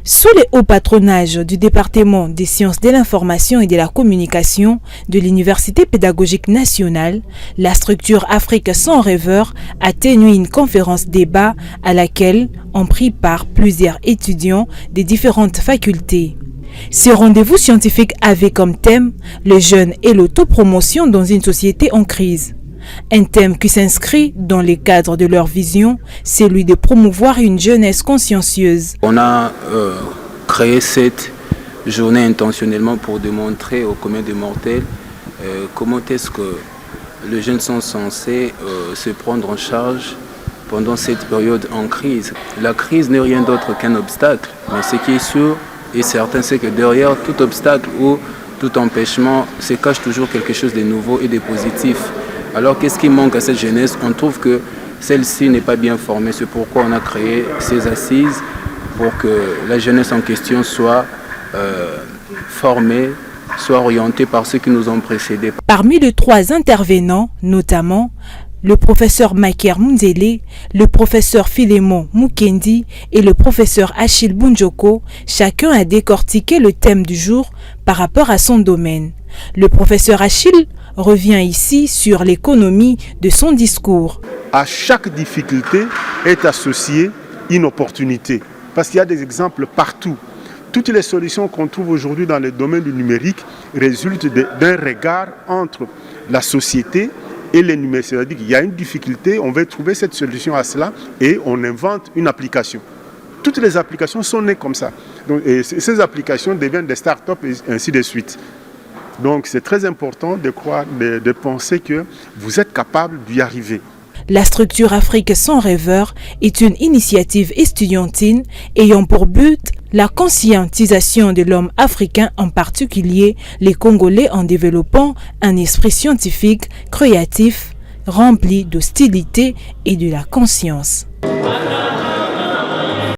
Sous le haut patronage du département des sciences de l'information et de la communication de l'Université pédagogique nationale, la structure Afrique sans rêveur a tenu une conférence débat à laquelle ont pris part plusieurs étudiants des différentes facultés. Ce rendez-vous scientifique avait comme thème les jeunes et l'autopromotion dans une société en crise. Un thème qui s'inscrit dans le cadre de leur vision, celui de promouvoir une jeunesse consciencieuse. On a créé cette journée intentionnellement pour démontrer au commun des mortels comment est-ce que les jeunes sont censés se prendre en charge pendant cette période en crise. La crise n'est rien d'autre qu'un obstacle, mais ce qui est sûr et certain, c'est que derrière tout obstacle ou tout empêchement se cache toujours quelque chose de nouveau et de positif. Alors qu'est-ce qui manque à cette jeunesse? On trouve que celle-ci n'est pas bien formée. C'est pourquoi on a créé ces assises pour que la jeunesse en question soit formée, soit orientée par ceux qui nous ont précédés. Parmi les trois intervenants, notamment le professeur Maker Munzele, le professeur Philémon Mukendi et le professeur Achille Bunjoko, chacun a décortiqué le thème du jour par rapport à son domaine. Le professeur Achille revient ici sur l'économie de son discours. À chaque difficulté est associée une opportunité, parce qu'il y a des exemples partout. Toutes les solutions qu'on trouve aujourd'hui dans le domaine du numérique résultent d'un regard entre la société et les numériques. C'est-à-dire qu'il y a une difficulté, on veut trouver cette solution à cela et on invente une application. Toutes les applications sont nées comme ça. Donc, et ces applications deviennent des start-up et ainsi de suite. Donc c'est très important de penser que vous êtes capable d'y arriver. La structure Afrique sans rêveur est une initiative estudiantine ayant pour but la conscientisation de l'homme africain, en particulier les Congolais, en développant un esprit scientifique, créatif, rempli d'hostilité et de la conscience.